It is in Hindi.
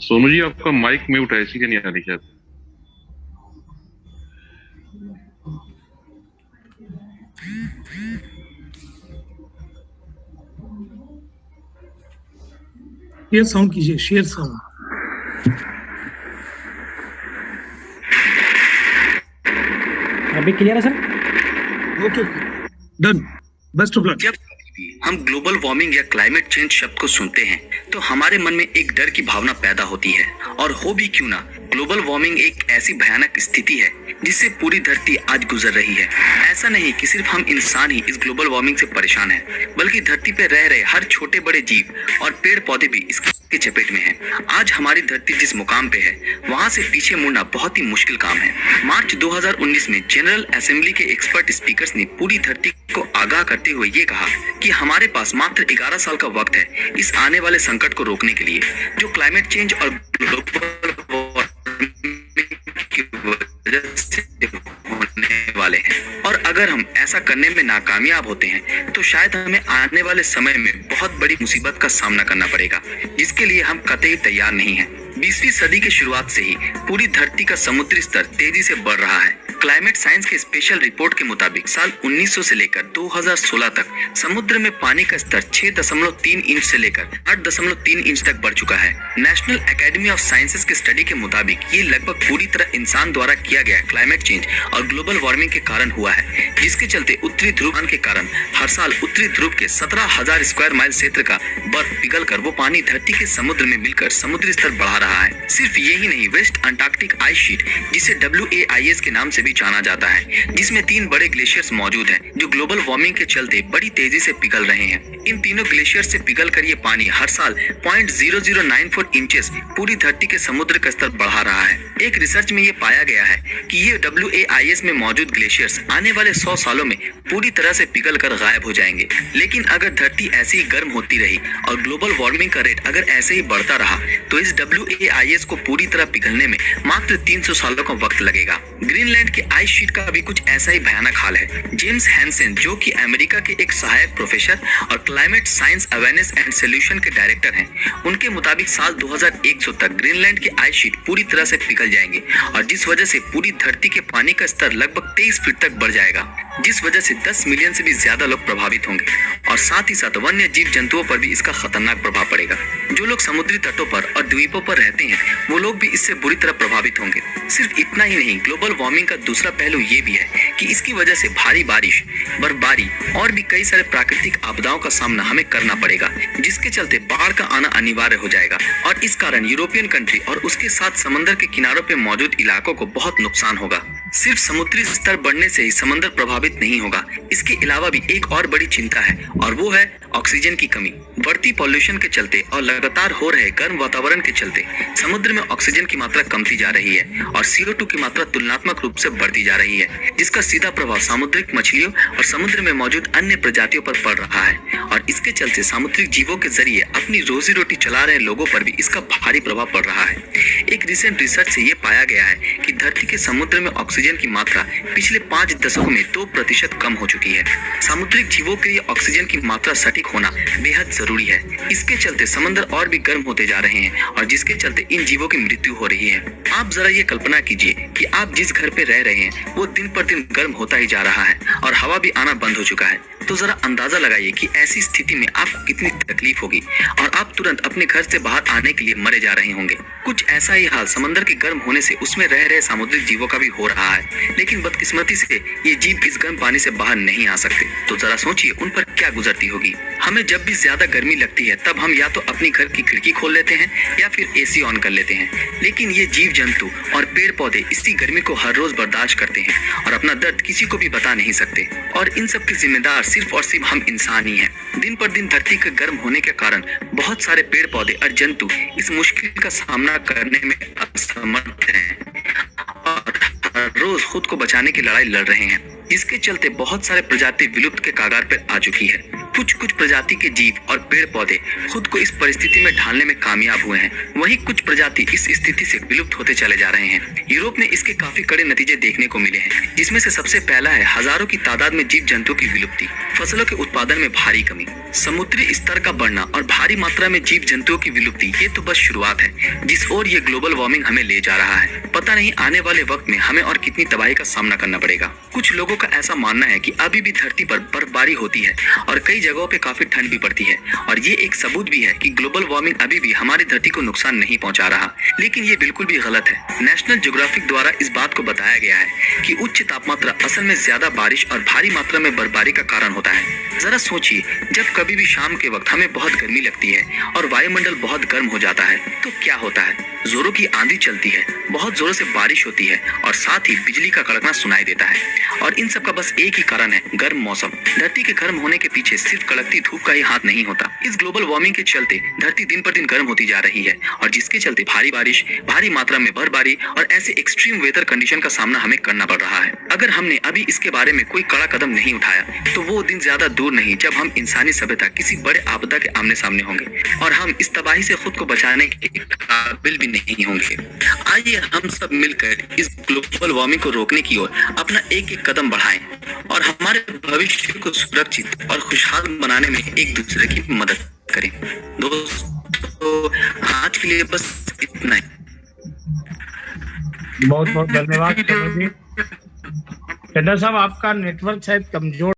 सोनू जी, आपका माइक म्यूट है, इसी के नहीं आ रही शायद। शेयर साउंड कीजिए, शेयर साउंड। अभी क्लियर है sir? Okay, done. Best of luck. जब हम ग्लोबल वार्मिंग या क्लाइमेट चेंज शब्द को सुनते हैं तो हमारे मन में एक डर की भावना पैदा होती है। और हो भी क्यों ना, ग्लोबल वार्मिंग एक ऐसी भयानक स्थिति है जिससे पूरी धरती आज गुजर रही है। ऐसा नहीं कि सिर्फ हम इंसान ही इस ग्लोबल वार्मिंग से परेशान हैं, बल्कि धरती पर रह रहे हर छोटे बड़े जीव और पेड़ पौधे भी इसके चपेट में हैं। आज हमारी धरती जिस मुकाम पे है, वहां से पीछे मुड़ना बहुत ही मुश्किल काम है। मार्च 2019 में जनरल असेंबली के एक्सपर्ट स्पीकर्स ने पूरी धरती को आगाह करते हुए ये कहा कि हमारे पास मात्र 11 साल का वक्त है इस आने वाले संकट को रोकने के लिए, जो क्लाइमेट चेंज और ग्लोबल की वजह से होने वाले हैं। और अगर हम ऐसा करने में नाकामयाब होते हैं तो शायद हमें आने वाले समय में बहुत बड़ी मुसीबत का सामना करना पड़ेगा, जिसके लिए हम कतई तैयार नहीं हैं। 20वीं सदी की शुरुआत से ही पूरी धरती का समुद्री स्तर तेजी से बढ़ रहा है। क्लाइमेट साइंस के स्पेशल रिपोर्ट के मुताबिक साल 1900 से लेकर 2016 तक समुद्र में पानी का स्तर 6.3 इंच से लेकर 8.3 इंच तक बढ़ चुका है। नेशनल एकेडमी ऑफ साइंसेज के स्टडी के मुताबिक ये लगभग पूरी तरह इंसान द्वारा किया गया क्लाइमेट चेंज और ग्लोबल वार्मिंग के कारण हुआ है, जिसके चलते उत्तरी ध्रुव के कारण हर साल उत्तरी ध्रुव के 17,000 स्क्वायर माइल क्षेत्र का बर्फ पिघलकर वो पानी धरती के समुद्र में मिलकर समुद्री स्तर बढ़ा रहा है। सिर्फ यही नहीं, वेस्ट अंटार्कटिक आइस शीट, जिसे WAIS के नाम से भी जाना जाता है, जिसमें 3 बड़े ग्लेशियर्स मौजूद हैं जो ग्लोबल वार्मिंग के चलते बड़ी तेजी से पिघल रहे हैं। इन तीनों ग्लेशियर से पिघलकर ये पानी हर साल 0.0094 इंचेस पूरी धरती के समुद्र का स्तर बढ़ा रहा है। एक रिसर्च में ये पाया गया है कि ये WAIS में मौजूद ग्लेशियर्स आने वाले 100 सालों में पूरी तरह से पिघलकर गायब हो जाएंगे। लेकिन अगर धरती ऐसी ही गर्म होती रही और ग्लोबल वार्मिंग का रेट अगर ऐसे ही बढ़ता रहा तो इस WAIS को पूरी तरह पिघलने में मात्र 300 सालों का वक्त लगेगा। ग्रीनलैंड के आइस शीट का भी कुछ ऐसा ही भयानक हाल है। जेम्स हैंसन, जो कि अमेरिका के एक सहायक प्रोफेसर और climate science awareness and solution के डायरेक्टर हैं, उनके मुताबिक साल 2100 तक ग्रीनलैंड के आइस शीट पूरी तरह से पिघल जाएंगे और जिस वजह से पूरी धरती के पानी का स्तर लगभग 23 फीट तक बढ़ जाएगा, जिस वजह से 10 मिलियन से भी ज्यादा लोग प्रभावित होंगे और साथ ही साथ वन्य जीव जंतुओं पर भी इसका खतरनाक प्रभाव पड़ेगा। जो लोग समुद्री तटों पर और द्वीपों पर रहते हैं वो लोग भी इससे बुरी तरह प्रभावित होंगे। सिर्फ इतना ही नहीं, ग्लोबल वार्मिंग का दूसरा पहलू ये भी है कि इसकी वजह से भारी बारिश, बर्फबारी और भी कई सारे प्राकृतिक आपदाओं का सामना हमें करना पड़ेगा, जिसके चलते बाढ़ का आना अनिवार्य हो जाएगा और इस कारण यूरोपियन कंट्री और उसके साथ समंदर के किनारों पर मौजूद इलाकों को बहुत नुकसान होगा। सिर्फ समुद्री स्तर बढ़ने से ही समंदर प्रभावित नहीं होगा, इसके अलावा भी एक और बड़ी चिंता है और वो है ऑक्सीजन की कमी। बढ़ती पॉल्यूशन के चलते और लगातार हो रहे गर्म वातावरण के चलते समुद्र में ऑक्सीजन की मात्रा कमती जा रही है और CO2 की मात्रा तुलनात्मक रूप से बढ़ती जा रही है, जिसका सीधा प्रभाव सामुद्रिक मछलियों और समुद्र में मौजूद अन्य प्रजातियों पर पड़ रहा है और इसके चलते सामुद्रिक जीवों के जरिए अपनी रोजी रोटी चला रहे लोगों पर भी इसका भारी प्रभाव पड़ रहा है। एक रिसेंट रिसर्च से ये पाया गया है कि धरती के समुद्र में ऑक्सीजन की मात्रा पिछले 5 दशकों में 2% कम हो चुकी है। सामुद्रिक जीवों के लिए ऑक्सीजन की मात्रा सटीक होना बेहद जरूरी है। इसके चलते समंदर और भी गर्म होते जा रहे हैं और जिसके चलते इन जीवों की मृत्यु हो रही है। आप जरा ये कल्पना कीजिए कि आप जिस घर पे रह रहे हैं वो दिन पर दिन गर्म होता ही जा रहा है और हवा भी आना बंद हो चुका है, तो जरा अंदाजा लगाइए कि ऐसी स्थिति में आपको कितनी तकलीफ होगी और आप तुरंत अपने घर से बाहर आने के लिए मरे जा रहे होंगे। कुछ ऐसा ही हाल समंदर के गर्म होने से उसमें रह रहे सामुद्रिक जीवों का भी हो रहा है, लेकिन बदकिस्मती से ये जीव इस गर्म पानी से बाहर नहीं आ सकते। तो जरा सोचिए उन पर क्या गुजरती होगी। हमें जब भी ज्यादा गर्मी लगती है तब हम या तो अपनी घर की खिड़की खोल लेते हैं या फिर AC ऑन कर लेते हैं, लेकिन ये जीव जंतु और पेड़ पौधे इसी गर्मी को हर रोज बर्दाश्त करते हैं और अपना दर्द किसी को भी बता नहीं सकते और इन सब के जिम्मेदार सिर्फ और सिर्फ हम इंसान ही हैं। दिन पर दिन धरती के गर्म होने के कारण बहुत सारे पेड़ पौधे और जंतु इस मुश्किल का सामना करने में असमर्थ हैं और हर रोज खुद को बचाने की लड़ाई लड़ रहे हैं, जिसके चलते बहुत सारे प्रजाति विलुप्त के कगार पर आ चुकी है। कुछ कुछ प्रजाति के जीव और पेड़ पौधे खुद को इस परिस्थिति में ढालने में कामयाब हुए हैं, वहीं कुछ प्रजाति इस स्थिति से विलुप्त होते चले जा रहे हैं। यूरोप में इसके काफी कड़े नतीजे देखने को मिले हैं, जिसमें से सबसे पहला है हजारों की तादाद में जीव जंतुओं की विलुप्ति, फसलों के उत्पादन में भारी कमी, समुद्री स्तर का बढ़ना और भारी मात्रा में जीव जंतुओं की विलुप्ति। ये तो बस शुरुआत है जिस ओर ये ग्लोबल वार्मिंग हमें ले जा रहा है। पता नहीं आने वाले वक्त में हमें और कितनी तबाही का सामना करना पड़ेगा। कुछ लोगों का ऐसा मानना है कि अभी भी धरती पर बर्फबारी होती है और कई जगहों पे काफी ठंड भी पड़ती है, और ये एक सबूत भी है कि ग्लोबल वार्मिंग अभी भी हमारी धरती को नुकसान नहीं पहुंचा रहा। लेकिन ये बिल्कुल भी गलत है। नेशनल ज्योग्राफिक द्वारा इस बात को बताया गया है कि उच्च तापमात्रा असल में ज्यादा बारिश और भारी मात्रा में बर्फबारी का कारण होता है। जरा सोचिए, जब कभी भी शाम के वक्त हमें बहुत गर्मी लगती है और वायुमंडल बहुत गर्म हो जाता है तो क्या होता है? जोरों की आंधी चलती है, बहुत जोरों से बारिश होती है और साथ ही बिजली का कड़कना सुनाई देता है। और इन सब का बस एक ही कारण है, गर्म मौसम। धरती के गर्म होने के पीछे सिर्फ कड़कती धूप का ही हाथ नहीं होता। इस ग्लोबल वार्मिंग के चलते धरती दिन पर दिन गर्म होती जा रही है, और जिसके चलते भारी बारिश, भारी मात्रा में बर्फबारी और ऐसे एक्सट्रीम वेदर कंडीशन का सामना हमें करना पड़ रहा है। अगर हमने अभी इसके बारे में कोई कड़ा कदम नहीं उठाया तो वो दिन ज्यादा दूर नहीं जब हम इंसानी सभ्यता किसी बड़े आपदा के आमने सामने होंगे और हम इस तबाही से खुद को बचाने के काबिल भी नहीं होंगे। आइए हम सब मिलकर इस ग्लोबल वार्मिंग को रोकने की ओर अपना एक एक कदम बढ़ाएं और हमारे भविष्य को सुरक्षित और खुशहाल बनाने में एक दूसरे की मदद करें। दोस्तों, आज के लिए बस इतना ही। बहुत बहुत धन्यवाद चंद्र जी। चंद्र साहब, आपका नेटवर्क शायद कमजोर